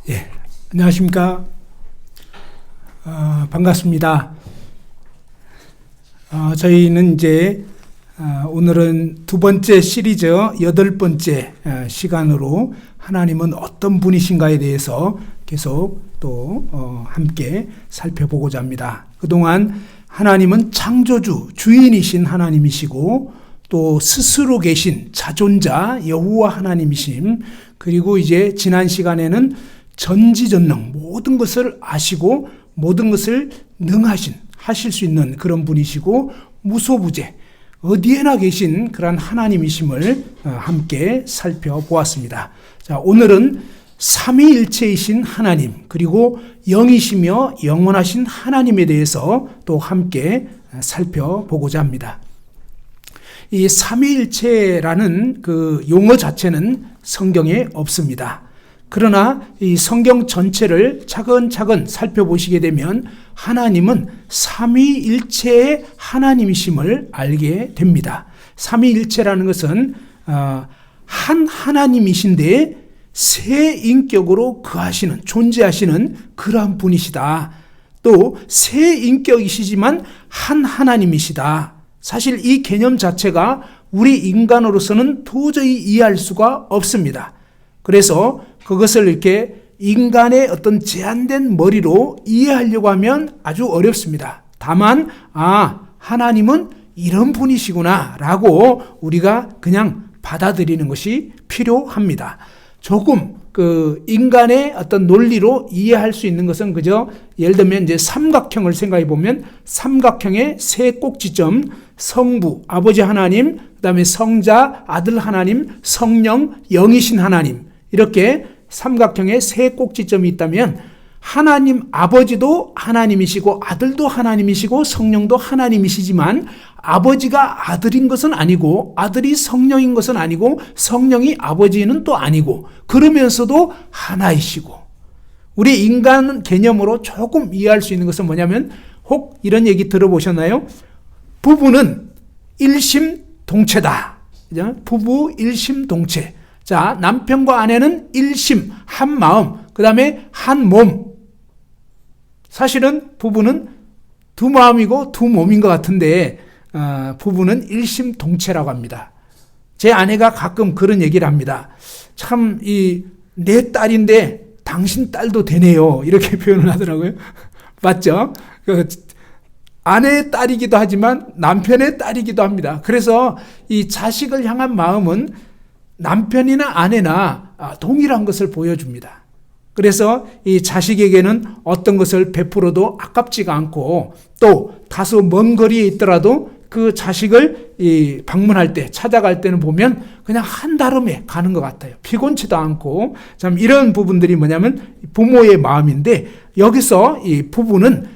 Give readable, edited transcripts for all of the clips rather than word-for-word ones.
예, 안녕하십니까. 반갑습니다. 저희는 이제 오늘은 두 번째 시리즈 8번째 시간으로 하나님은 어떤 분이신가에 대해서 계속 또 함께 살펴보고자 합니다. 그동안 하나님은 창조주, 주인이신 하나님이시고 또 스스로 계신 자존자 여호와 하나님이심, 그리고 이제 지난 시간에는 전지전능, 모든 것을 아시고 모든 것을 하실 수 있는 그런 분이시고 무소부재, 어디에나 계신 그런 하나님이심을 함께 살펴보았습니다. 자, 오늘은 삼위일체이신 하나님, 그리고 영이시며 영원하신 하나님에 대해서 또 함께 살펴보고자 합니다. 이 삼위일체라는 그 용어 자체는 성경에 없습니다. 그러나 이 성경 전체를 차근차근 살펴보시게 되면 하나님은 삼위일체의 하나님이심을 알게 됩니다. 삼위일체라는 것은 한 하나님이신데 세 인격으로 거하시는, 존재하시는 그러한 분이시다. 또 세 인격이시지만 한 하나님이시다. 사실 이 개념 자체가 우리 인간으로서는 도저히 이해할 수가 없습니다. 그래서 그것을 이렇게 인간의 어떤 제한된 머리로 이해하려고 하면 아주 어렵습니다. 다만 하나님은 이런 분이시구나 라고 우리가 그냥 받아들이는 것이 필요합니다. 조금 그 인간의 어떤 논리로 이해할 수 있는 것은 그저 예를 들면 이제 삼각형을 생각해 보면 삼각형의 세 꼭지점, 성부 아버지 하나님, 그다음에 성자 아들 하나님, 성령 영이신 하나님, 이렇게 삼각형의 세 꼭지점이 있다면 하나님 아버지도 하나님이시고 아들도 하나님이시고 성령도 하나님이시지만 아버지가 아들인 것은 아니고 아들이 성령인 것은 아니고 성령이 아버지는 또 아니고, 그러면서도 하나이시고, 우리 인간 개념으로 조금 이해할 수 있는 것은 뭐냐면, 혹 이런 얘기 들어보셨나요? 부부는 일심동체다. 부부 일심동체. 자, 남편과 아내는 일심, 한 마음, 그 다음에 한 몸. 사실은 부부는 두 마음이고 두 몸인 것 같은데 부부는 일심동체라고 합니다. 제 아내가 가끔 그런 얘기를 합니다. 참 내 딸인데 당신 딸도 되네요, 이렇게 표현을 하더라고요. 맞죠? 아내의 딸이기도 하지만 남편의 딸이기도 합니다. 그래서 이 자식을 향한 마음은 남편이나 아내나 동일한 것을 보여줍니다. 그래서 이 자식에게는 어떤 것을 베풀어도 아깝지가 않고, 또 다소 먼 거리에 있더라도 그 자식을 방문할 때, 찾아갈 때는 보면 그냥 한달음에 가는 것 같아요. 피곤치도 않고. 참 이런 부분들이 뭐냐면 부모의 마음인데, 여기서 이 부부는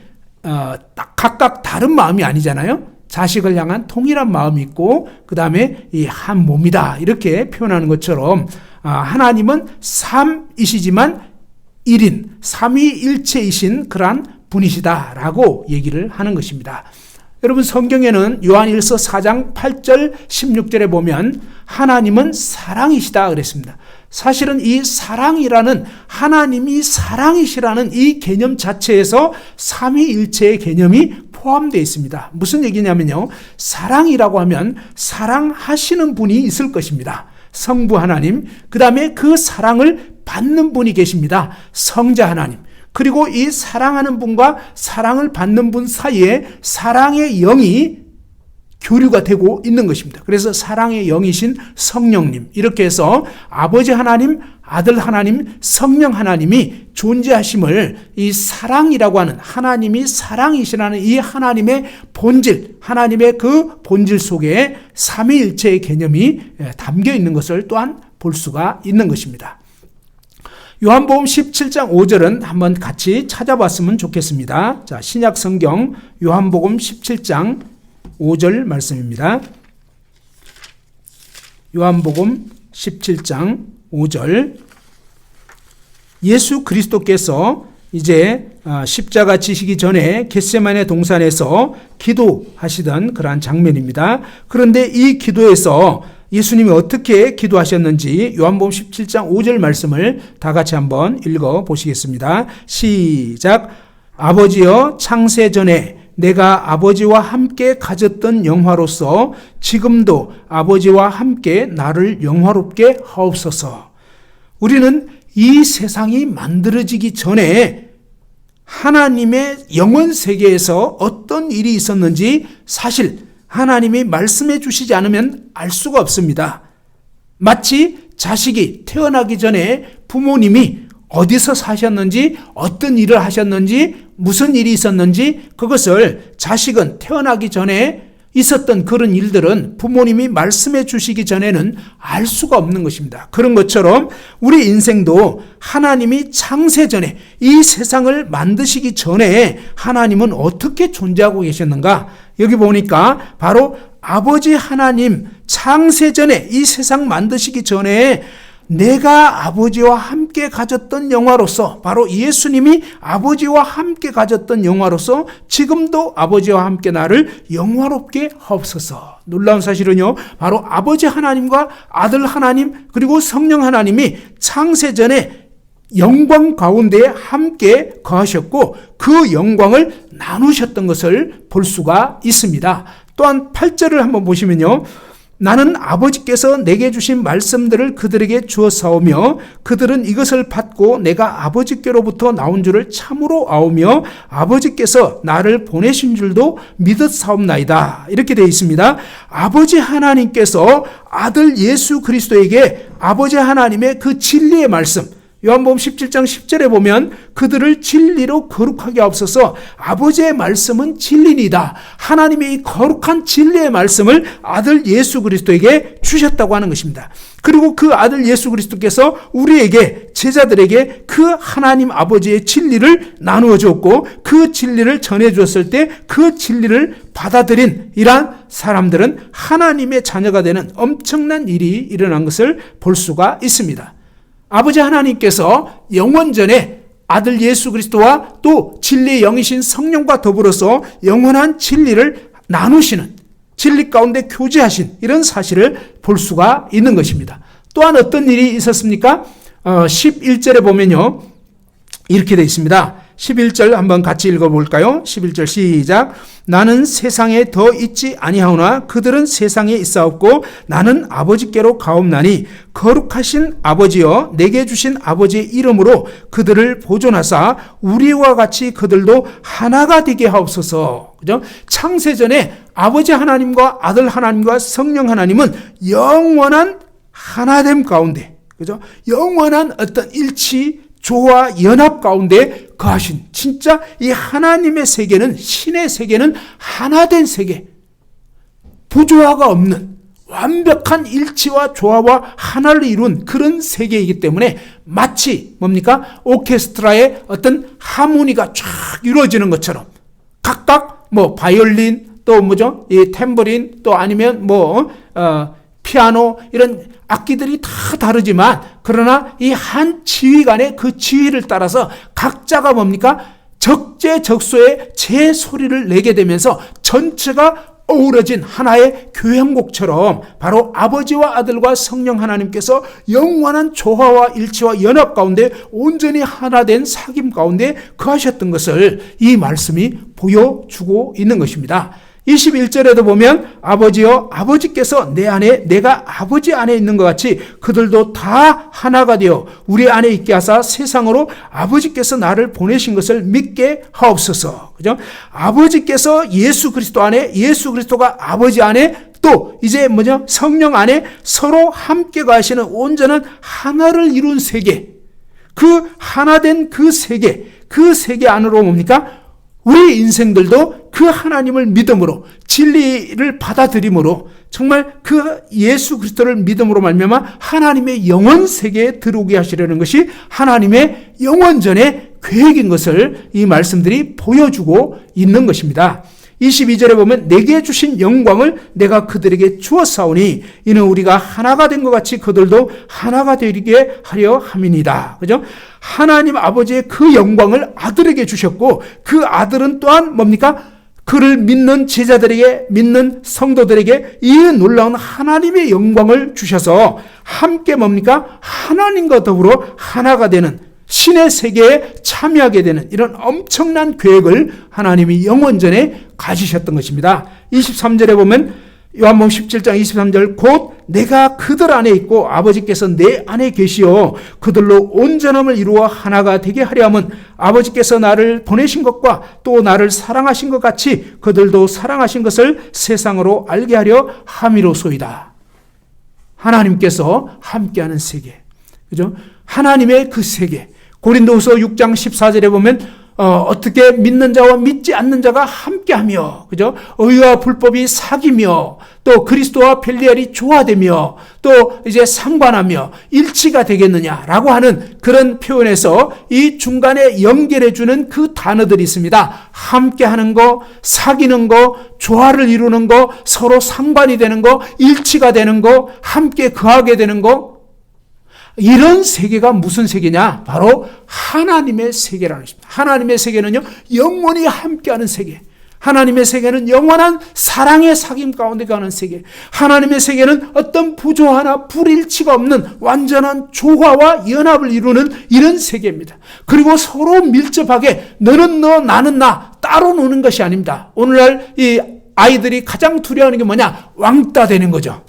각각 다른 마음이 아니잖아요. 자식을 향한 동일한 마음이 있고, 그 다음에 이 한 몸이다, 이렇게 표현하는 것처럼 하나님은 삼이시지만 1인, 삼위일체이신 그러한 분이시다라고 얘기를 하는 것입니다. 여러분, 성경에는 요한일서 4장 8절 16절에 보면 하나님은 사랑이시다 그랬습니다. 사실은 이 사랑이라는, 하나님이 사랑이시라는 이 개념 자체에서 삼위일체의 개념이 포함되어 있습니다. 무슨 얘기냐면요, 사랑이라고 하면 사랑하시는 분이 있을 것입니다. 성부 하나님, 그 다음에 그 사랑을 받는 분이 계십니다. 성자 하나님. 그리고 이 사랑하는 분과 사랑을 받는 분 사이에 사랑의 영이 교류가 되고 있는 것입니다. 그래서 사랑의 영이신 성령님, 이렇게 해서 아버지 하나님, 아들 하나님, 성령 하나님이 존재하심을, 이 사랑이라고 하는, 하나님이 사랑이시라는 이 하나님의 본질, 하나님의 그 본질 속에 삼위일체의 개념이 담겨 있는 것을 또한 볼 수가 있는 것입니다. 요한복음 17장 5절은 한번 같이 찾아봤으면 좋겠습니다. 자, 신약 성경 요한복음 17장 5절 말씀입니다. 요한복음 17장 5절. 예수 그리스도께서 이제 십자가 지시기 전에 겟세마네 동산에서 기도하시던 그러한 장면입니다. 그런데 이 기도에서 예수님이 어떻게 기도하셨는지 요한복음 17장 5절 말씀을 다 같이 한번 읽어 보시겠습니다. 시작. 아버지여, 창세 전에 내가 아버지와 함께 가졌던 영화로서 지금도 아버지와 함께 나를 영화롭게 하옵소서. 우리는 이 세상이 만들어지기 전에 하나님의 영원 세계에서 어떤 일이 있었는지 사실 하나님이 말씀해 주시지 않으면 알 수가 없습니다. 마치 자식이 태어나기 전에 부모님이 어디서 사셨는지, 어떤 일을 하셨는지, 무슨 일이 있었는지 그것을 자식은 태어나기 전에 있었던 그런 일들은 부모님이 말씀해 주시기 전에는 알 수가 없는 것입니다. 그런 것처럼 우리 인생도 하나님이 창세 전에 이 세상을 만드시기 전에 하나님은 어떻게 존재하고 계셨는가? 여기 보니까 바로 아버지 하나님 창세 전에 이 세상 만드시기 전에 내가 아버지와 함께 가졌던 영화로서, 바로 예수님이 아버지와 함께 가졌던 영화로서 지금도 아버지와 함께 나를 영화롭게 하옵소서. 놀라운 사실은요, 바로 아버지 하나님과 아들 하나님 그리고 성령 하나님이 창세 전에 영광 가운데 함께 거하셨고 그 영광을 나누셨던 것을 볼 수가 있습니다. 또한 8절을 한번 보시면요, 나는 아버지께서 내게 주신 말씀들을 그들에게 주었사오며 그들은 이것을 받고 내가 아버지께로부터 나온 줄을 참으로 아오며 아버지께서 나를 보내신 줄도 믿었사옵나이다. 이렇게 되어 있습니다. 아버지 하나님께서 아들 예수 그리스도에게 아버지 하나님의 그 진리의 말씀, 요한복음 17장 10절에 보면 그들을 진리로 거룩하게 하옵소서. 아버지의 말씀은 진리니다. 하나님의 이 거룩한 진리의 말씀을 아들 예수 그리스도에게 주셨다고 하는 것입니다. 그리고 그 아들 예수 그리스도께서 우리에게, 제자들에게 그 하나님 아버지의 진리를 나누어 주었고 그 진리를 전해 주었을 때 그 진리를 받아들인 이러한 사람들은 하나님의 자녀가 되는 엄청난 일이 일어난 것을 볼 수가 있습니다. 아버지 하나님께서 영원전에 아들 예수 그리스도와 또 진리의 영이신 성령과 더불어서 영원한 진리를 나누시는, 진리 가운데 교제하신 이런 사실을 볼 수가 있는 것입니다. 또한 어떤 일이 있었습니까? 11절에 보면요, 이렇게 되어 있습니다. 11절 한번 같이 읽어볼까요? 11절 시작. 나는 세상에 더 있지 아니하오나 그들은 세상에 있사옵고 나는 아버지께로 가옵나니 거룩하신 아버지여, 내게 주신 아버지의 이름으로 그들을 보존하사 우리와 같이 그들도 하나가 되게 하옵소서. 그죠? 창세전에 아버지 하나님과 아들 하나님과 성령 하나님은 영원한 하나됨 가운데, 그죠? 영원한 어떤 일치, 조화, 연합 가운데 거하신, 진짜 이 하나님의 세계는, 신의 세계는 하나된 세계, 부조화가 없는 완벽한 일치와 조화와 하나를 이룬 그런 세계이기 때문에 마치 뭡니까? 오케스트라의 어떤 하모니가 쫙 이루어지는 것처럼 각각 뭐 바이올린, 또 뭐죠? 이 탬버린, 또 아니면 피아노, 이런 악기들이 다 다르지만 그러나 이 한 지휘관의 그 지휘를 따라서 각자가 뭡니까? 적재적소의 제 소리를 내게 되면서 전체가 어우러진 하나의 교향곡처럼 바로 아버지와 아들과 성령 하나님께서 영원한 조화와 일치와 연합 가운데 온전히 하나 된 사귐 가운데 거하셨던 것을 이 말씀이 보여주고 있는 것입니다. 21절에도 보면 아버지여, 아버지께서 내 안에, 내가 아버지 안에 있는 것 같이 그들도 다 하나가 되어 우리 안에 있게 하사 세상으로 아버지께서 나를 보내신 것을 믿게 하옵소서. 그죠? 아버지께서 예수 그리스도 안에, 예수 그리스도가 아버지 안에, 또 이제 성령 안에 서로 함께 가시는 온전한 하나를 이룬 세계, 그 하나된 그 세계 안으로 뭡니까? 우리 인생들도 그 하나님을 믿음으로, 진리를 받아들임으로, 정말 그 예수 그리스도를 믿음으로 말미암아 하나님의 영원 세계에 들어오게 하시려는 것이 하나님의 영원전의 계획인 것을 이 말씀들이 보여주고 있는 것입니다. 22절에 보면 내게 주신 영광을 내가 그들에게 주었사오니 이는 우리가 하나가 된 것 같이 그들도 하나가 되게 하려 함이니이다. 그죠? 하나님 아버지의 그 영광을 아들에게 주셨고 그 아들은 또한 뭡니까? 그를 믿는 제자들에게, 믿는 성도들에게 이 놀라운 하나님의 영광을 주셔서 함께 뭡니까? 하나님과 더불어 하나가 되는 신의 세계에 참여하게 되는 이런 엄청난 계획을 하나님이 영원전에 가지셨던 것입니다. 23절에 보면 요한복음 17장 23절 곧 내가 그들 안에 있고 아버지께서 내 안에 계시어 그들로 온전함을 이루어 하나가 되게 하려 함은 아버지께서 나를 보내신 것과 또 나를 사랑하신 것 같이 그들도 사랑하신 것을 세상으로 알게 하려 함이로소이다. 하나님께서 함께하는 세계, 그죠? 하나님의 그 세계. 고린도후서 6장 14절에 보면 어떻게 믿는 자와 믿지 않는 자가 함께하며, 그죠? 의와 불법이 사귀며, 또 그리스도와 벨리알이 조화되며, 또 이제 상관하며 일치가 되겠느냐라고 하는 그런 표현에서 이 중간에 연결해주는 그 단어들이 있습니다. 함께하는 거, 사귀는 거, 조화를 이루는 거, 서로 상관이 되는 거, 일치가 되는 거, 함께 거하게 되는 거. 이런 세계가 무슨 세계냐? 바로 하나님의 세계라는 것입니다. 하나님의 세계는요, 영원히 함께하는 세계. 하나님의 세계는 영원한 사랑의 사귐 가운데 가는 세계. 하나님의 세계는 어떤 부조화나 불일치가 없는 완전한 조화와 연합을 이루는 이런 세계입니다. 그리고 서로 밀접하게 너는 너, 나는 나 따로 노는 것이 아닙니다. 오늘날 이 아이들이 가장 두려워하는 게 뭐냐? 왕따 되는 거죠.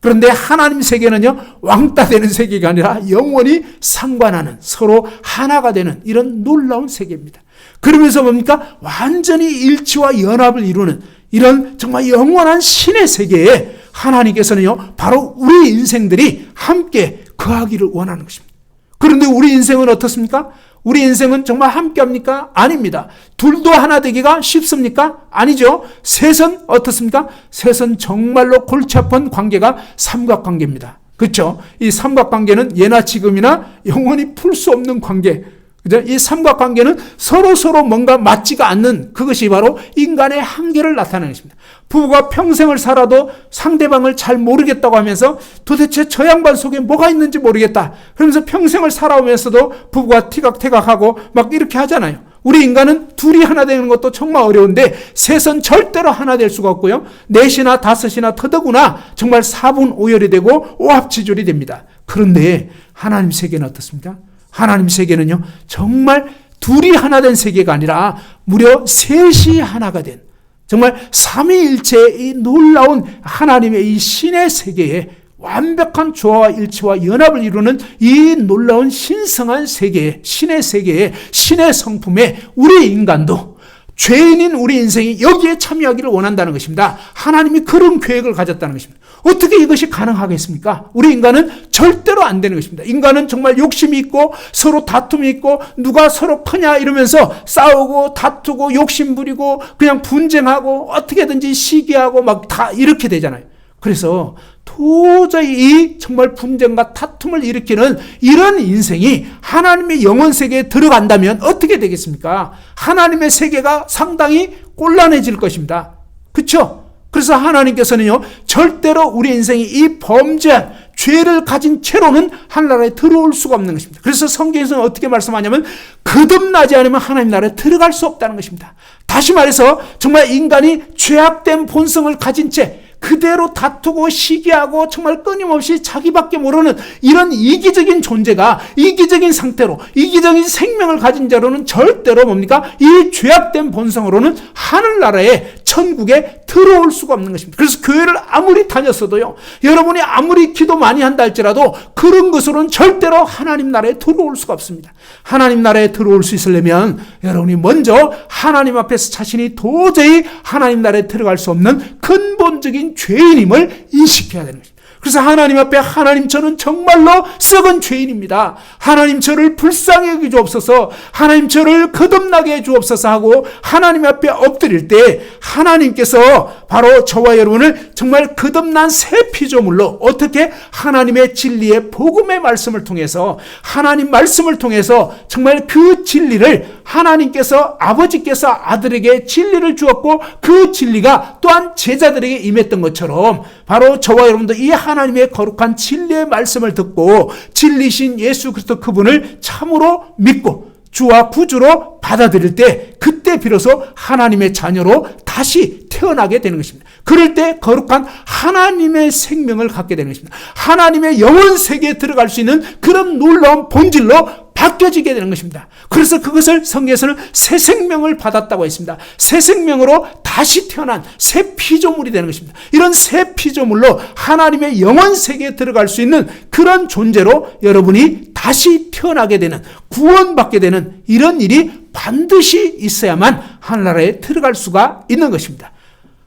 그런데 하나님 세계는요, 왕따 되는 세계가 아니라 영원히 상관하는, 서로 하나가 되는 이런 놀라운 세계입니다. 그러면서 뭡니까? 완전히 일치와 연합을 이루는 이런 정말 영원한 신의 세계에 하나님께서는요, 바로 우리 인생들이 함께 거하기를 원하는 것입니다. 그런데 우리 인생은 어떻습니까? 우리 인생은 정말 함께합니까? 아닙니다. 둘도 하나 되기가 쉽습니까? 아니죠. 셋은 어떻습니까? 셋은 정말로 골치 아픈 관계가 삼각관계입니다. 그렇죠? 이 삼각관계는 예나 지금이나 영원히 풀 수 없는 관계. 그죠? 이 삼각관계는 서로 뭔가 맞지가 않는 그것이 바로 인간의 한계를 나타내는 것입니다. 부부가 평생을 살아도 상대방을 잘 모르겠다고 하면서 도대체 저 양반 속에 뭐가 있는지 모르겠다. 그러면서 평생을 살아오면서도 부부가 티각태각하고 막 이렇게 하잖아요. 우리 인간은 둘이 하나 되는 것도 정말 어려운데 셋은 절대로 하나 될 수가 없고요. 넷이나 다섯이나 더더구나 정말 사분오열이 되고 오합지졸이 됩니다. 그런데 하나님 세계는 어떻습니까? 하나님 세계는요, 정말 둘이 하나 된 세계가 아니라 무려 셋이 하나가 된 정말 삼위일체의 이 놀라운 하나님의 이 신의 세계에 완벽한 조화와 일치와 연합을 이루는 이 놀라운 신성한 세계, 신의 세계에, 신의 성품에 우리 인간도 죄인인 우리 인생이 여기에 참여하기를 원한다는 것입니다. 하나님이 그런 계획을 가졌다는 것입니다. 어떻게 이것이 가능하겠습니까? 우리 인간은 절대로 안 되는 것입니다. 인간은 정말 욕심이 있고 서로 다툼이 있고 누가 서로 크냐 이러면서 싸우고 다투고 욕심 부리고 그냥 분쟁하고 어떻게든지 시기하고 막 다 이렇게 되잖아요. 그래서 도저히 이 정말 분쟁과 다툼을 일으키는 이런 인생이 하나님의 영혼 세계에 들어간다면 어떻게 되겠습니까? 하나님의 세계가 상당히 곤란해질 것입니다. 그렇죠? 그래서 하나님께서는요, 절대로 우리 인생이 이 범죄한 죄를 가진 채로는 하나님에 들어올 수가 없는 것입니다. 그래서 성경에서는 어떻게 말씀하냐면 거듭나지 않으면 하나님 나라에 들어갈 수 없다는 것입니다. 다시 말해서 정말 인간이 죄악된 본성을 가진 채 그대로 다투고 시기하고 정말 끊임없이 자기밖에 모르는 이런 이기적인 존재가 이기적인 상태로 이기적인 생명을 가진 자로는 절대로 뭡니까? 이 죄악된 본성으로는 하늘나라에 천국에 들어올 수가 없는 것입니다. 그래서 교회를 아무리 다녔어도요, 여러분이 아무리 기도 많이 한다 할지라도 그런 것으로는 절대로 하나님 나라에 들어올 수가 없습니다. 하나님 나라에 들어올 수 있으려면 여러분이 먼저 하나님 앞에서 자신이 도저히 하나님 나라에 들어갈 수 없는 근본적인 죄인임을 인식해야 되는 것입니다. 그래서 하나님 앞에 하나님 저는 정말로 썩은 죄인입니다. 하나님 저를 불쌍히 여겨 주옵소서, 하나님 저를 거듭나게 해 주옵소서 하고 하나님 앞에 엎드릴 때 하나님께서 바로 저와 여러분을 정말 거듭난 새 피조물로 어떻게 하나님의 진리의 복음의 말씀을 통해서 하나님 말씀을 통해서 정말 그 진리를 하나님께서 아버지께서 아들에게 진리를 주었고 그 진리가 또한 제자들에게 임했던 것처럼 바로 저와 여러분도 이 하나님의 거룩한 진리의 말씀을 듣고 진리신 예수 그리스도 그분을 참으로 믿고 주와 구주로 받아들일 때 그때 그때 비로소 하나님의 자녀로 다시 태어나게 되는 것입니다. 그럴 때 거룩한 하나님의 생명을 갖게 되는 것입니다. 하나님의 영혼 세계에 들어갈 수 있는 그런 놀라운 본질로 바뀌어지게 되는 것입니다. 그래서 그것을 성경에서는 새 생명을 받았다고 했습니다. 새 생명으로 다시 태어난 새 피조물이 되는 것입니다. 이런 새 피조물로 하나님의 영혼 세계에 들어갈 수 있는 그런 존재로 여러분이 다시 태어나게 되는, 구원받게 되는 이런 일이 반드시 있어야만 하늘나라에 들어갈 수가 있는 것입니다.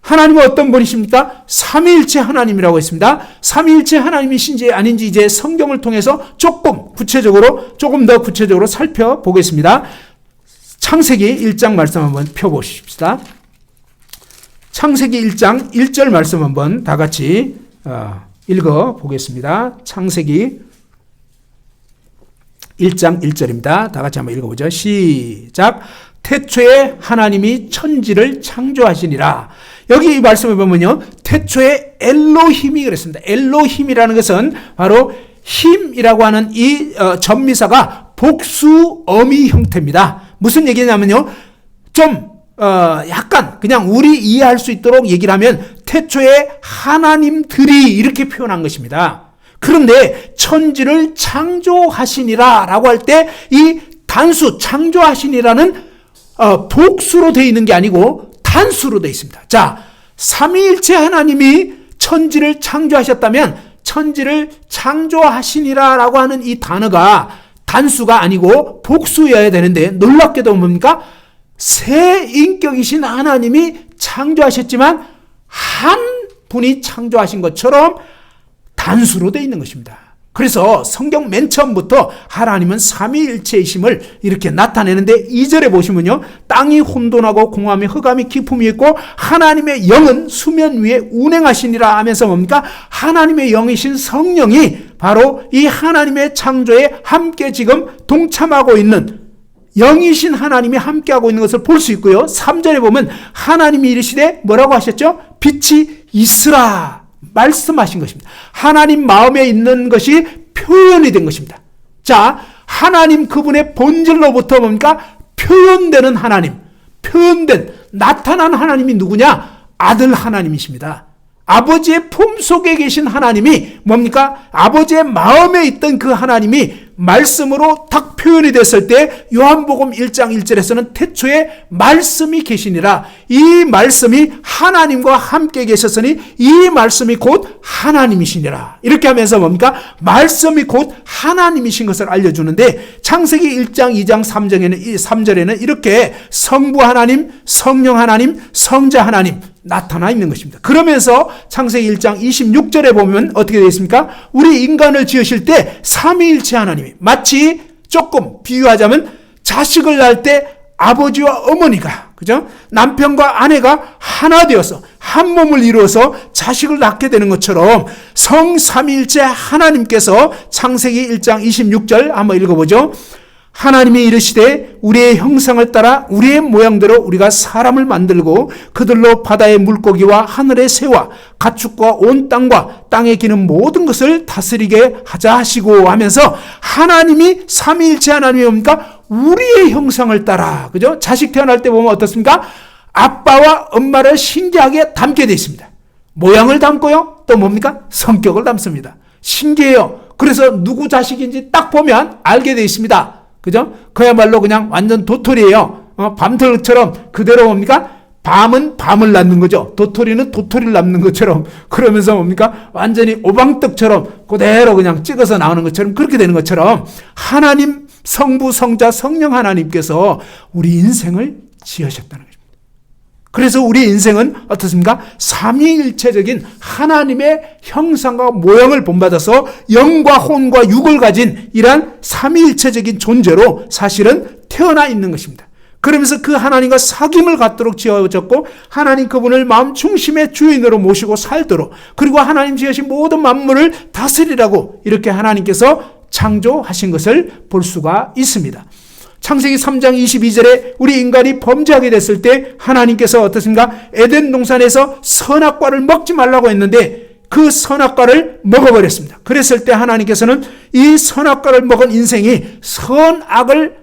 하나님은 어떤 분이십니까? 삼위일체 하나님이라고 했습니다. 삼위일체 하나님이신지 아닌지 이제 성경을 통해서 조금 더 구체적으로 살펴보겠습니다. 창세기 1장 말씀 한번 펴보십시다. 창세기 1장 1절 말씀 한번 다 같이 읽어보겠습니다. 창세기 1장 1절입니다. 다 같이 한번 읽어보죠. 시작. 태초에 하나님이 천지를 창조하시니라. 여기 이 말씀을 보면요, 태초에 엘로힘이 그랬습니다. 엘로힘이라는 것은 바로 힘이라고 하는 이 전미사가 복수 어미 형태입니다. 무슨 얘기냐면요, 약간 그냥 우리 이해할 수 있도록 얘기를 하면 태초에 하나님들이 이렇게 표현한 것입니다. 그런데 천지를 창조하시니라 라고 할 때 이 단수 창조하시니라는 복수로 되어 있는 게 아니고 단수로 되어 있습니다. 자, 삼위일체 하나님이 천지를 창조하셨다면 천지를 창조하시니라 라고 하는 이 단어가 단수가 아니고 복수여야 되는데, 놀랍게도 뭡니까? 새 인격이신 하나님이 창조하셨지만 한 분이 창조하신 것처럼 단수로 되어 있는 것입니다. 그래서 성경 맨 처음부터 하나님은 삼위일체이심을 이렇게 나타내는데 2절에 보시면요, 땅이 혼돈하고 공함이 흑암이 기품이 있고 하나님의 영은 수면 위에 운행하시니라 하면서 뭡니까? 하나님의 영이신 성령이 바로 이 하나님의 창조에 함께 지금 동참하고 있는, 영이신 하나님이 함께하고 있는 것을 볼 수 있고요. 3절에 보면 하나님이 이르시되 뭐라고 하셨죠? 빛이 있으라 말씀하신 것입니다. 하나님 마음에 있는 것이 표현이 된 것입니다. 자, 하나님 그분의 본질로부터 뭡니까? 표현되는 하나님, 나타난 하나님이 누구냐? 아들 하나님이십니다. 아버지의 품속에 계신 하나님이 뭡니까? 아버지의 마음에 있던 그 하나님이 말씀으로 딱 표현이 됐을 때 요한복음 1장 1절에서는 태초에 말씀이 계시니라. 이 말씀이 하나님과 함께 계셨으니 이 말씀이 곧 하나님이시니라. 이렇게 하면서 뭡니까? 말씀이 곧 하나님이신 것을 알려주는데, 창세기 1장 2장 3절에는 이렇게 성부 하나님, 성령 하나님, 성자 하나님 나타나 있는 것입니다. 그러면서 창세기 1장 26절에 보면 어떻게 되어 있습니까? 우리 인간을 지으실 때 삼위일체 하나님이, 마치 조금 비유하자면 자식을 낳을 때 아버지와 어머니가, 그죠? 남편과 아내가 하나 되어서 한 몸을 이루어서 자식을 낳게 되는 것처럼 성삼위일체 하나님께서 창세기 1장 26절 한번 읽어보죠. 하나님이 이르시되 우리의 형상을 따라 우리의 모양대로 우리가 사람을 만들고 그들로 바다의 물고기와 하늘의 새와 가축과 온 땅과 땅에 기는 모든 것을 다스리게 하자 하시고 하면서, 하나님이 삼위일체 하나님이 뭡니까? 우리의 형상을 따라, 그죠? 자식 태어날 때 보면 어떻습니까? 아빠와 엄마를 신기하게 닮게 되어 있습니다. 모양을 닮고요, 또 뭡니까? 성격을 닮습니다. 신기해요. 그래서 누구 자식인지 딱 보면 알게 되어 있습니다. 그죠? 그야말로 그냥 완전 도토리예요. 밤털처럼 그대로 뭡니까? 밤은 밤을 낳는 거죠. 도토리는 도토리를 낳는 것처럼. 그러면서 뭡니까? 완전히 오방떡처럼 그대로 그냥 찍어서 나오는 것처럼, 그렇게 되는 것처럼 하나님 성부, 성자, 성령 하나님께서 우리 인생을 지으셨다는 것입니다. 그래서 우리 인생은 어떻습니까? 삼위일체적인 하나님의 형상과 모형을 본받아서 영과 혼과 육을 가진 이러한 삼위일체적인 존재로 사실은 태어나 있는 것입니다. 그러면서 그 하나님과 사귐을 갖도록 지어졌고, 하나님 그분을 마음 중심의 주인으로 모시고 살도록, 그리고 하나님 지으신 모든 만물을 다스리라고 이렇게 하나님께서 창조하신 것을 볼 수가 있습니다. 창세기 3장 22절에 우리 인간이 범죄하게 됐을 때 하나님께서 어떻습니까? 에덴 동산에서 선악과를 먹지 말라고 했는데 그 선악과를 먹어버렸습니다. 그랬을 때 하나님께서는 이 선악과를 먹은 인생이 선악을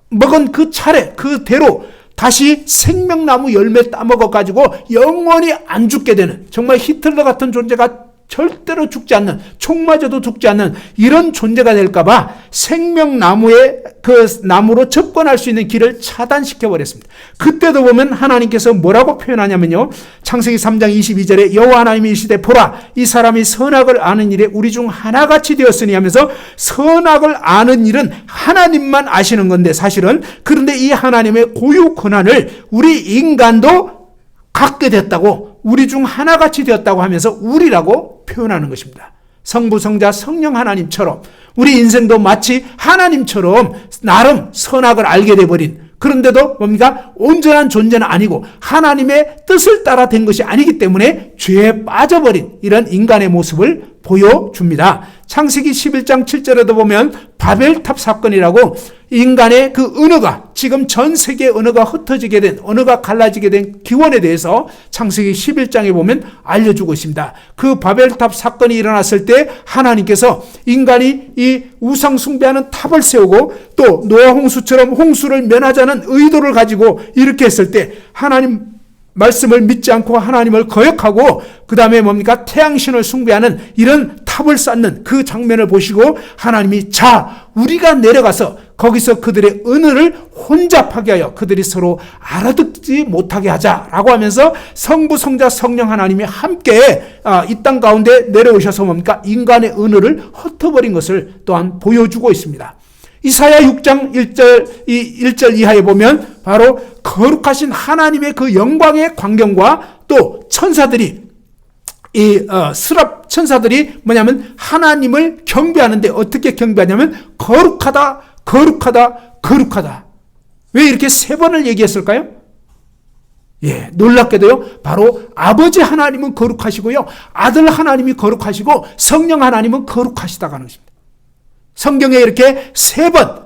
먹은 그 차례, 그대로 다시 생명나무 열매 따먹어가지고 영원히 안 죽게 되는, 정말 히틀러 같은 존재가 절대로 죽지 않는, 총 맞아도 죽지 않는 이런 존재가 될까봐 생명나무의 그 나무로 접근할 수 있는 길을 차단시켜 버렸습니다. 그때도 보면 하나님께서 뭐라고 표현하냐면요, 창세기 3장 22절에 여호와 하나님이 이르시되 보라 이 사람이 선악을 아는 일에 우리 중 하나같이 되었으니 하면서, 선악을 아는 일은 하나님만 아시는 건데 사실은, 그런데 이 하나님의 고유 권한을 우리 인간도 갖게 됐다고, 우리 중 하나같이 되었다고 하면서 우리라고 표현하는 것입니다. 성부, 성자, 성령 하나님처럼 우리 인생도 마치 하나님처럼 나름 선악을 알게 돼버린, 그런데도 뭡니까? 온전한 존재는 아니고 하나님의 뜻을 따라 된 것이 아니기 때문에 죄에 빠져버린 이런 인간의 모습을 보여줍니다. 창세기 11장 7절에도 보면 바벨탑 사건이라고 인간의 그 언어가, 지금 전 세계의 언어가 흩어지게 된, 언어가 갈라지게 된 기원에 대해서 창세기 11장에 보면 알려주고 있습니다. 그 바벨탑 사건이 일어났을 때 하나님께서 인간이 이 우상 숭배하는 탑을 세우고 또 노아 홍수처럼 홍수를 면하자는 의도를 가지고 이렇게 했을 때, 하나님 말씀을 믿지 않고 하나님을 거역하고 그 다음에 뭡니까? 태양신을 숭배하는 이런 탑을 쌓는 그 장면을 보시고 하나님이, 자 우리가 내려가서 거기서 그들의 언어를 혼잡하게 하여 그들이 서로 알아듣지 못하게 하자라고 하면서 성부, 성자, 성령 하나님이 함께 이 땅 가운데 내려오셔서 뭡니까? 인간의 언어를 흩어버린 것을 또한 보여주고 있습니다. 이사야 6장 1절 이하에 보면 바로 거룩하신 하나님의 그 영광의 광경과 또 천사들이, 스랍 천사들이 뭐냐면 하나님을 경배하는데, 어떻게 경배하냐면 거룩하다, 거룩하다, 거룩하다. 왜 이렇게 세 번을 얘기했을까요? 예, 놀랍게도요, 바로 아버지 하나님은 거룩하시고요, 아들 하나님이 거룩하시고 성령 하나님은 거룩하시다고 하는 것입니다. 성경에 이렇게 세 번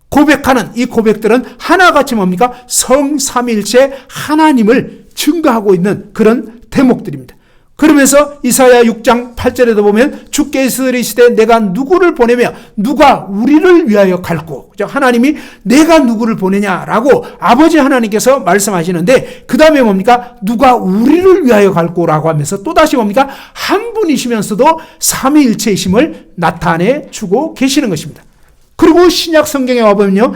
고백하는 이 고백들은 하나같이 뭡니까? 성삼위일체 하나님을 증거하고 있는 그런 대목들입니다. 그러면서 이사야 6장 8절에도 보면 주께서 이르시되 내가 누구를 보내며 누가 우리를 위하여 갈고, 하나님이 내가 누구를 보내냐라고 아버지 하나님께서 말씀하시는데, 그 다음에 뭡니까? 누가 우리를 위하여 갈고라고 하면서 또다시 뭡니까? 한 분이시면서도 삼위일체이심을 나타내 주고 계시는 것입니다. 그리고 신약 성경에 와보면요,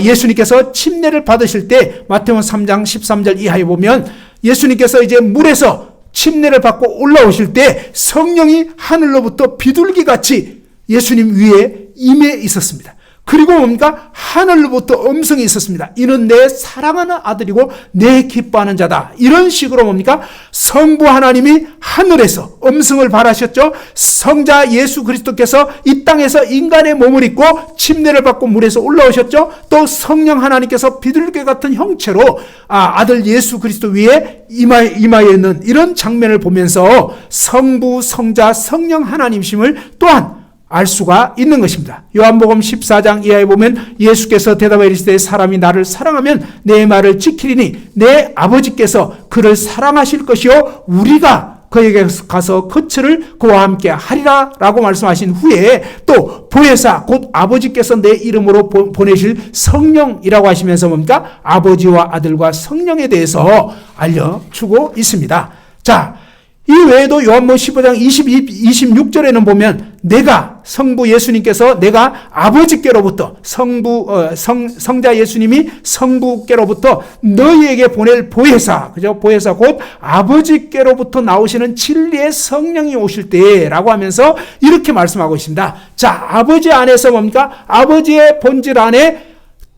예수님께서 침례를 받으실 때 마태복음 3장 13절 이하에 보면 예수님께서 이제 물에서 침례를 받고 올라오실 때 성령이 하늘로부터 비둘기같이 예수님 위에 임해 있었습니다. 그리고 뭡니까? 하늘로부터 음성이 있었습니다. 이는 내 사랑하는 아들이고 내 기뻐하는 자다. 이런 식으로 뭡니까? 성부 하나님이 하늘에서 음성을 발하셨죠. 성자 예수 그리스도께서 이 땅에서 인간의 몸을 입고 침례를 받고 물에서 올라오셨죠. 또 성령 하나님께서 비둘기 같은 형체로 아들 예수 그리스도 위에 임하여 있는 이런 장면을 보면서 성부, 성자, 성령 하나님심을 또한 알 수가 있는 것입니다. 요한복음 14장 이하에 보면 예수께서 대답하여 이르시되 사람이 나를 사랑하면 내 말을 지키리니 내 아버지께서 그를 사랑하실 것이요 우리가 그에게 가서 거처를 그와 함께 하리라 라고 말씀하신 후에 또 보혜사 곧 아버지께서 내 이름으로 보내실 성령이라고 하시면서 뭡니까? 아버지와 아들과 성령에 대해서 알려주고 있습니다. 자, 이 외에도 요한복음 15장 26절에는 보면 내가, 성부 예수님께서 내가 아버지께로부터, 성자 예수님이 성부께로부터 너희에게 보낼 보혜사, 그죠? 보혜사 곧 아버지께로부터 나오시는 진리의 성령이 오실 때라고 하면서 이렇게 말씀하고 있습니다. 자, 아버지 안에서 뭡니까? 아버지의 본질 안에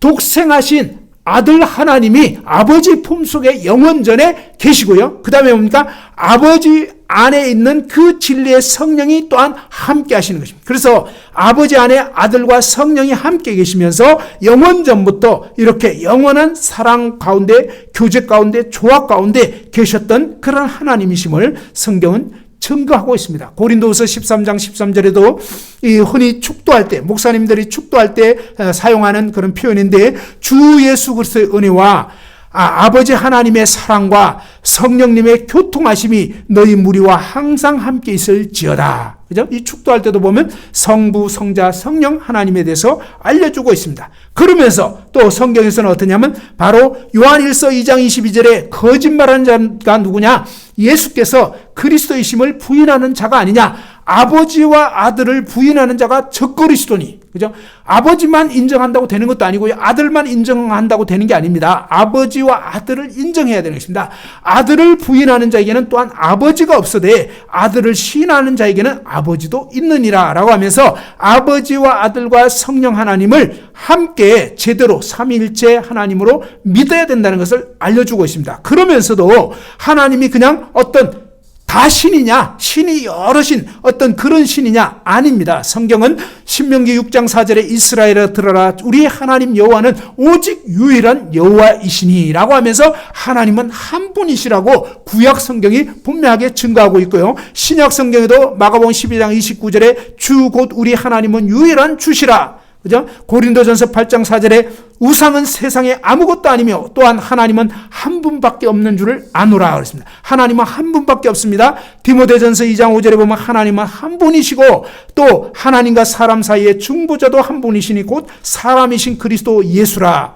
독생하신 아들 하나님이 아버지 품속에 영원전에 계시고요. 그 다음에 뭡니까? 아버지 안에 있는 그 진리의 성령이 또한 함께 하시는 것입니다. 그래서 아버지 안에 아들과 성령이 함께 계시면서 영원전부터 이렇게 영원한 사랑 가운데, 교제 가운데, 조화 가운데 계셨던 그런 하나님이심을 성경은 증거하고 있습니다. 고린도후서 13장 13절에도 이 흔히 축도할 때, 목사님들이 축도할 때 사용하는 그런 표현인데, 주 예수 그리스도의 은혜와 아버지 하나님의 사랑과 성령님의 교통하심이 너희 무리와 항상 함께 있을지어다. 그죠? 이 축도할 때도 보면 성부, 성자, 성령 하나님에 대해서 알려주고 있습니다. 그러면서 또 성경에서는 어떠냐면 바로 요한일서 2장 22절에 거짓말하는 자가 누구냐? 예수께서 그리스도이심을 부인하는 자가 아니냐? 아버지와 아들을 부인하는 자가 적그리스도니. 그죠? 아버지만 인정한다고 되는 것도 아니고요. 아들만 인정한다고 되는 게 아닙니다. 아버지와 아들을 인정해야 되는 것입니다. 아들을 부인하는 자에게는 또한 아버지가 없어되 아들을 시인하는 자에게는 아버지도 있느니라 라고 하면서 아버지와 아들과 성령 하나님을 함께 제대로 삼위일체 하나님으로 믿어야 된다는 것을 알려주고 있습니다. 그러면서도 하나님이 그냥 어떤 다 신이냐? 신이 여러 신, 어떤 그런 신이냐? 아닙니다. 성경은 신명기 6장 4절에 이스라엘아 들어라. 우리 하나님 여호와는 오직 유일한 여호와이시니 라고 하면서 하나님은 한 분이시라고 구약 성경이 분명하게 증거하고 있고요. 신약 성경에도 마가복음 12장 29절에 주 곧 우리 하나님은 유일한 주시라. 그죠? 고린도전서 8장 4절에 우상은 세상에 아무것도 아니며 또한 하나님은 한 분밖에 없는 줄을 아노라 그랬습니다. 하나님은 한 분밖에 없습니다. 디모데전서 2장 5절에 보면 하나님은 한 분이시고 또 하나님과 사람 사이의 중보자도 한 분이시니 곧 사람이신 그리스도 예수라.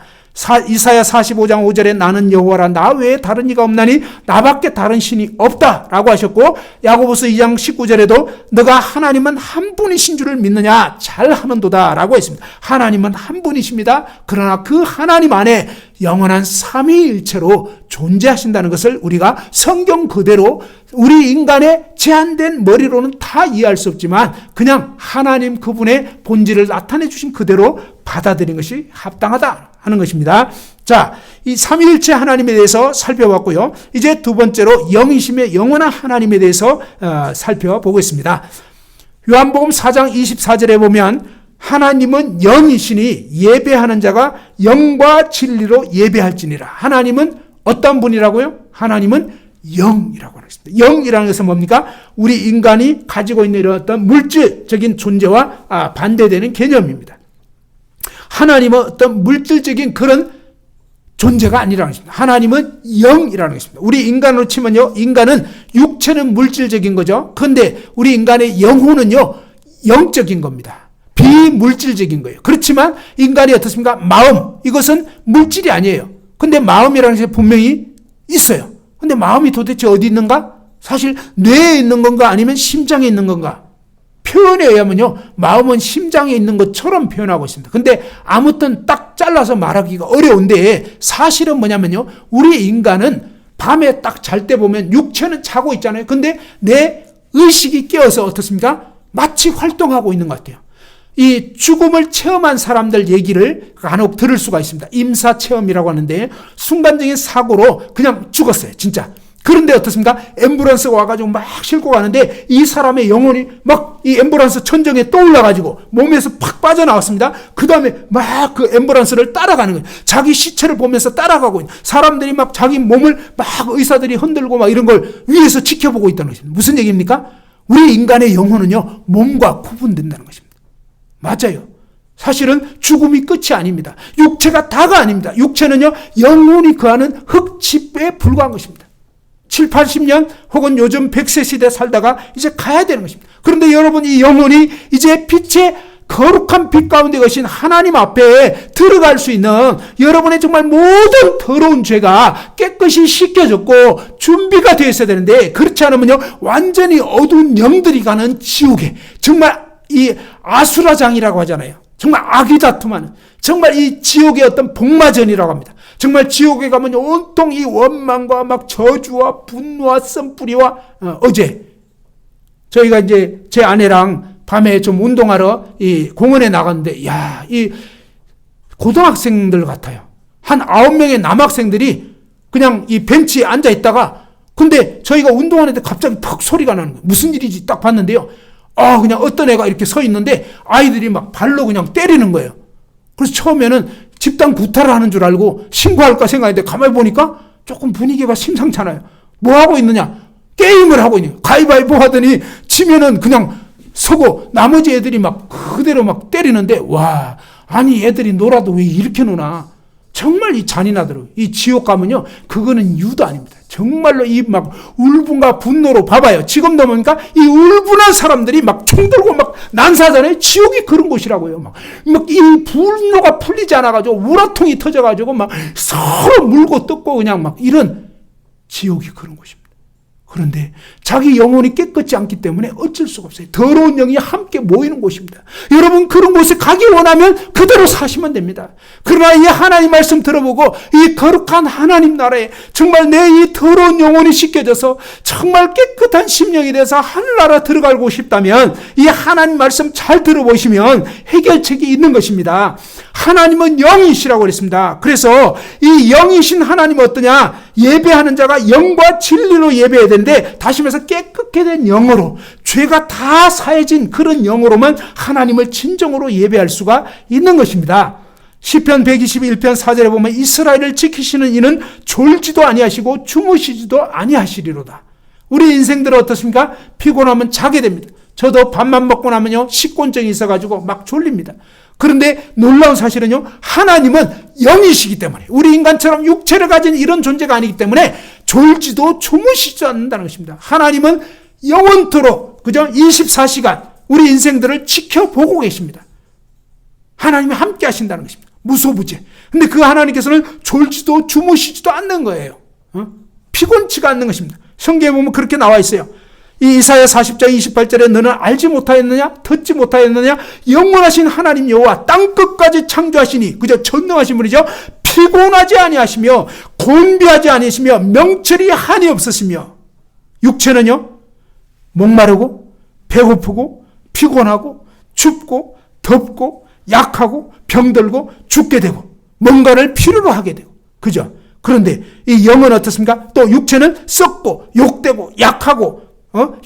이사야 45장 5절에 나는 여호와라 나 외에 다른 이가 없나니 나밖에 다른 신이 없다라고 하셨고 야고보서 2장 19절에도 너가 하나님은 한 분이신 줄을 믿느냐 잘하는도다 라고 했습니다. 하나님은 한 분이십니다. 그러나 그 하나님 안에 영원한 삼위일체로 존재하신다는 것을 우리가 성경 그대로 우리 인간의 제한된 머리로는 다 이해할 수 없지만 그냥 하나님 그분의 본질을 나타내 주신 그대로 받아들인 것이 합당하다 하는 것입니다. 자, 이 삼위일체 하나님에 대해서 살펴봤고요. 이제 두 번째로 영이심의 영원한 하나님에 대해서 살펴보겠습니다. 요한복음 4장 24절에 보면 하나님은 영이시니 예배하는 자가 영과 진리로 예배할지니라. 하나님은 어떤 분이라고요? 하나님은 영이라고 하겠습니다. 영이라는 것은 뭡니까? 우리 인간이 가지고 있는 이런 어떤 물질적인 존재와 반대되는 개념입니다. 하나님은 어떤 물질적인 그런 존재가 아니라는 것입니다. 하나님은 영이라는 것입니다. 우리 인간으로 치면요, 인간은 육체는 물질적인 거죠. 그런데 우리 인간의 영혼은요, 영적인 겁니다. 비물질적인 거예요. 그렇지만 인간이 어떻습니까? 마음, 이것은 물질이 아니에요. 근데 마음이라는 것이 분명히 있어요. 근데 마음이 도대체 어디 있는가? 사실 뇌에 있는 건가 아니면 심장에 있는 건가? 표현에 의하면요, 마음은 심장에 있는 것처럼 표현하고 있습니다. 근데 아무튼 딱 잘라서 말하기가 어려운데 사실은 뭐냐면요, 우리 인간은 밤에 딱 잘 때 보면 육체는 자고 있잖아요. 근데 내 의식이 깨어서 어떻습니까? 마치 활동하고 있는 것 같아요. 이 죽음을 체험한 사람들 얘기를 간혹 들을 수가 있습니다. 임사체험이라고 하는데 순간적인 사고로 그냥 죽었어요. 진짜. 그런데 어떻습니까? 앰뷸런스가 와가지고 막 싣고 가는데 이 사람의 영혼이 막 이 앰뷸런스 천정에 떠올라가지고 몸에서 팍 빠져나왔습니다. 그 다음에 막 그 앰뷸런스를 따라가는 거예요. 자기 시체를 보면서 따라가고 있는 사람들이 막 자기 몸을 막 의사들이 흔들고 막 이런 걸 위에서 지켜보고 있다는 것입니다. 무슨 얘기입니까? 우리 인간의 영혼은요, 몸과 구분된다는 것입니다. 맞아요. 사실은 죽음이 끝이 아닙니다. 육체가 다가 아닙니다. 육체는요, 영혼이 거하는 흙집에 불과한 것입니다. 7, 80년 혹은 요즘 100세 시대 살다가 이제 가야 되는 것입니다. 그런데 여러분, 이 영혼이 이제 빛의 거룩한 빛 가운데 계신 하나님 앞에 들어갈 수 있는 여러분의 정말 모든 더러운 죄가 깨끗이 씻겨졌고 준비가 되어 있어야 되는데 그렇지 않으면요, 완전히 어두운 영들이 가는 지옥에, 정말 이 아수라장이라고 하잖아요. 정말 악이 다툼하는, 정말 이 지옥의 어떤 복마전이라고 합니다. 정말 지옥에 가면 온통 이 원망과 막 저주와 분노와 썸뿌리와 어제 저희가 이제 제 아내랑 밤에 좀 운동하러 이 공원에 나갔는데, 야, 이 고등학생들 같아요. 한 9명의 남학생들이 그냥 이 벤치에 앉아 있다가, 근데 저희가 운동하는데 갑자기 퍽 소리가 나는 거예요. 무슨 일인지 딱 봤는데요, 그냥 어떤 애가 이렇게 서 있는데 아이들이 막 발로 그냥 때리는 거예요. 그래서 처음에는 집단 구타를 하는 줄 알고 신고할까 생각했는데 가만히 보니까 조금 분위기가 심상찮아요. 뭐 하고 있느냐? 게임을 하고 있는 거예요. 가위바위보 하더니 치면은 그냥 서고 나머지 애들이 막 그대로 막 때리는데, 와, 아니 애들이 놀아도 왜 이렇게 노나? 정말 이 잔인하더라고요. 이 지옥 가면요, 그거는 유도 아닙니다. 정말로 이 막 울분과 분노로 봐봐요. 지금도 보니까 이 울분한 사람들이 막 총 들고 막 난사잖아요. 지옥이 그런 곳이라고요. 막 이 분노가 풀리지 않아가지고 우라통이 터져가지고 막 서로 물고 뜯고 그냥 막 이런 지옥이 그런 곳입니다. 그런데 자기 영혼이 깨끗지 않기 때문에 어쩔 수가 없어요. 더러운 영이 함께 모이는 곳입니다. 여러분 그런 곳에 가기 원하면 그대로 사시면 됩니다. 그러나 이 하나님 말씀 들어보고 이 거룩한 하나님 나라에 정말 내 이 더러운 영혼이 씻겨져서 정말 깨끗한 심령이 돼서 하늘나라 들어가고 싶다면 이 하나님 말씀 잘 들어보시면 해결책이 있는 것입니다. 하나님은 영이시라고 그랬습니다. 그래서 이 영이신 하나님은 어떠냐? 예배하는 자가 영과 진리로 예배해야 되는데, 다시 말해서 깨끗게 된 영으로, 죄가 다 사해진 그런 영으로만 하나님을 진정으로 예배할 수가 있는 것입니다. 시편 121편 4절에 보면 이스라엘을 지키시는 이는 졸지도 아니하시고 주무시지도 아니하시리로다. 우리 인생들은 어떻습니까? 피곤하면 자게 됩니다. 저도 밥만 먹고 나면요, 식곤증이 있어가지고 막 졸립니다. 그런데 놀라운 사실은요, 하나님은 영이시기 때문에, 우리 인간처럼 육체를 가진 이런 존재가 아니기 때문에 졸지도 주무시지도 않는다는 것입니다. 하나님은 영원토록, 그죠? 24시간 우리 인생들을 지켜보고 계십니다. 하나님이 함께 하신다는 것입니다. 무소부재. 근데 그 하나님께서는 졸지도 주무시지도 않는 거예요. 피곤치가 않는 것입니다. 성경에 보면 그렇게 나와 있어요. 이 이사야 40장 28절에 너는 알지 못하였느냐? 듣지 못하였느냐? 영원하신 하나님 여호와 땅끝까지 창조하시니, 그저 전능하신 분이죠. 피곤하지 아니하시며 곤비하지 아니하시며 명철이 한이 없으시며, 육체는요 목마르고 배고프고 피곤하고 춥고 덥고 약하고 병들고 죽게 되고 뭔가를 필요로 하게 되고, 그죠? 그런데 이 영은 어떻습니까? 또 육체는 썩고 욕되고 약하고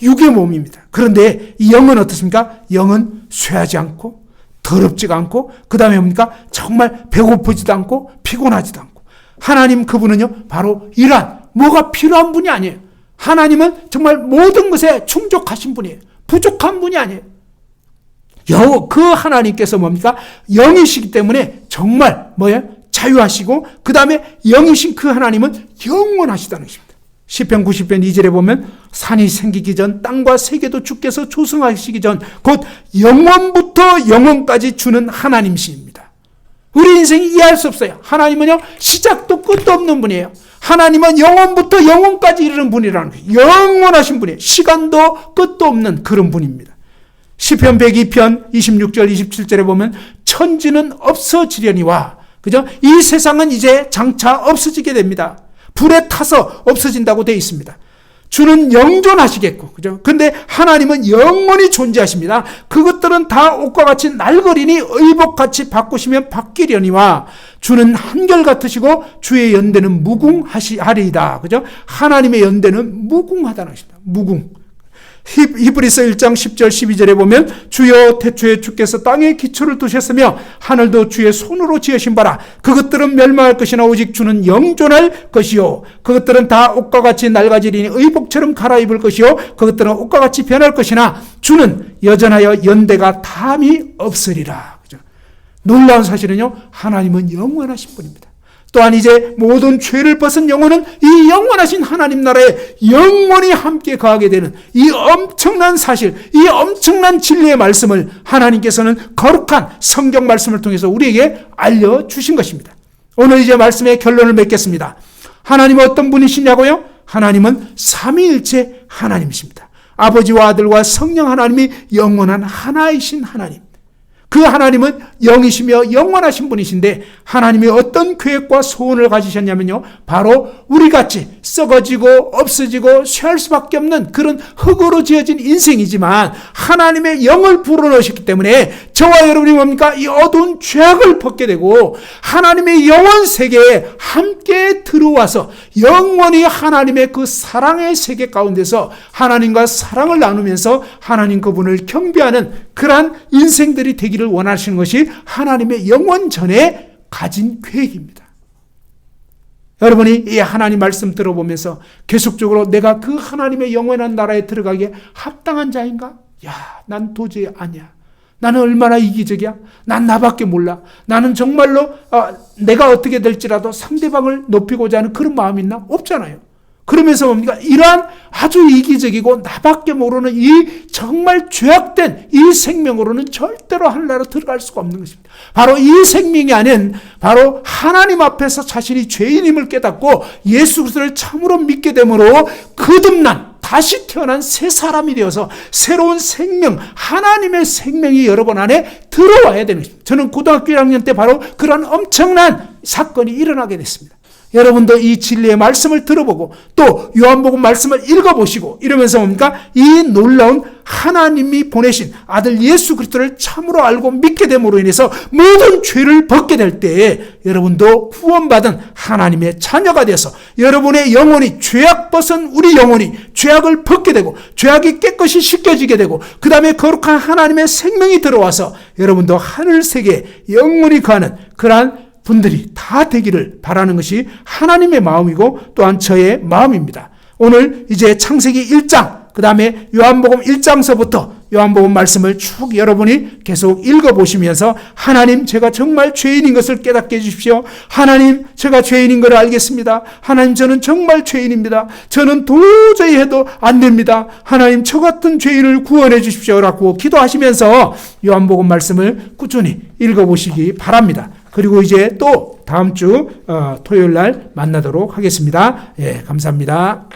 육의 몸입니다. 그런데 이 영은 어떻습니까? 영은 쇠하지 않고 더럽지가 않고, 그 다음에 뭡니까? 정말 배고프지도 않고 피곤하지도 않고. 하나님 그분은요 바로 이러한 뭐가 필요한 분이 아니에요. 하나님은 정말 모든 것에 충족하신 분이에요. 부족한 분이 아니에요. 그 하나님께서 뭡니까? 영이시기 때문에 정말 자유하시고, 그 다음에 영이신 그 하나님은 영원하시다는 것입니다. 시편 90편 2절에 보면 산이 생기기 전 땅과 세계도 주께서 조성하시기 전 곧 영원부터 영원까지 주는 하나님이십니다. 우리 인생이 이해할 수 없어요. 하나님은요 시작도 끝도 없는 분이에요. 하나님은 영원부터 영원까지 이르는 분이라는 거예요. 영원하신 분이에요. 시간도 끝도 없는 그런 분입니다. 시편 102편 26절 27절에 보면 천지는 없어지려니와, 그죠? 이 세상은 이제 장차 없어지게 됩니다. 불에 타서 없어진다고 되어 있습니다. 주는 영존하시겠고, 그죠? 근데 하나님은 영원히 존재하십니다. 그것들은 다 옷과 같이 낡으리니 의복같이 바꾸시면 바뀌려니와, 주는 한결같으시고 주의 연대는 무궁하리이다. 그죠? 하나님의 연대는 무궁하다는 것입니다. 무궁. 히브리서 1장 10절 12절에 보면 주여 태초에 주께서 땅에 기초를 두셨으며 하늘도 주의 손으로 지으신 바라. 그것들은 멸망할 것이나 오직 주는 영존할 것이요, 그것들은 다 옷과 같이 낡아지리니 의복처럼 갈아입을 것이요, 그것들은 옷과 같이 변할 것이나 주는 여전하여 연대가 담이 없으리라. 그죠? 놀라운 사실은요, 하나님은 영원하신 분입니다. 또한 이제 모든 죄를 벗은 영혼은 이 영원하신 하나님 나라에 영원히 함께 거하게 되는 이 엄청난 사실, 이 엄청난 진리의 말씀을 하나님께서는 거룩한 성경 말씀을 통해서 우리에게 알려주신 것입니다. 오늘 이제 말씀의 결론을 맺겠습니다. 하나님은 어떤 분이시냐고요? 하나님은 삼위일체 하나님이십니다. 아버지와 아들과 성령 하나님이 영원한 하나이신 하나님. 그 하나님은 영이시며 영원하신 분이신데, 하나님이 어떤 계획과 소원을 가지셨냐면요, 바로 우리같이 썩어지고 없어지고 쇠할 수밖에 없는 그런 흙으로 지어진 인생이지만 하나님의 영을 불어넣으셨기 때문에 저와 여러분이 뭡니까? 이 어두운 죄악을 벗게 되고 하나님의 영원 세계에 함께 들어와서 영원히 하나님의 그 사랑의 세계 가운데서 하나님과 사랑을 나누면서 하나님 그분을 경배하는 그러한 인생들이 되기를 원하시는 것이 하나님의 영원 전에 가진 계획입니다. 여러분이 이 하나님 말씀 들어보면서 계속적으로 내가 그 하나님의 영원한 나라에 들어가기에 합당한 자인가? 야, 난 도저히 아니야. 나는 얼마나 이기적이야? 난 나밖에 몰라. 나는 정말로 내가 어떻게 될지라도 상대방을 높이고자 하는 그런 마음이 있나? 없잖아요. 그러면서 뭡니까? 이러한 아주 이기적이고 나밖에 모르는 이 정말 죄악된 이 생명으로는 절대로 하늘나라 들어갈 수가 없는 것입니다. 바로 이 생명이 아닌 바로 하나님 앞에서 자신이 죄인임을 깨닫고 예수 그리스도를 참으로 믿게 되므로 거듭난 다시 태어난 새 사람이 되어서 새로운 생명, 하나님의 생명이 여러분 안에 들어와야 되는 것입니다. 저는 고등학교 1학년 때 바로 그런 엄청난 사건이 일어나게 됐습니다. 여러분도 이 진리의 말씀을 들어보고 또 요한복음 말씀을 읽어보시고 이러면서 뭡니까? 이 놀라운 하나님이 보내신 아들 예수 그리스도를 참으로 알고 믿게 됨으로 인해서 모든 죄를 벗게 될 때에 여러분도 구원받은 하나님의 자녀가 되어서 여러분의 영혼이 죄악 벗은 우리 영혼이 죄악을 벗게 되고 죄악이 깨끗이 씻겨지게 되고 그 다음에 거룩한 하나님의 생명이 들어와서 여러분도 하늘세계에 영원히 가는 그러한 분들이 다 되기를 바라는 것이 하나님의 마음이고 또한 저의 마음입니다. 오늘 이제 창세기 1장 그 다음에 요한복음 1장서부터 요한복음 말씀을 쭉 여러분이 계속 읽어보시면서 하나님 제가 정말 죄인인 것을 깨닫게 해주십시오. 하나님 제가 죄인인 걸 알겠습니다. 하나님 저는 정말 죄인입니다. 저는 도저히 해도 안 됩니다. 하나님 저 같은 죄인을 구원해 주십시오 라고 기도하시면서 요한복음 말씀을 꾸준히 읽어보시기 바랍니다. 그리고 이제 또 다음 주 토요일 날 만나도록 하겠습니다. 예, 감사합니다.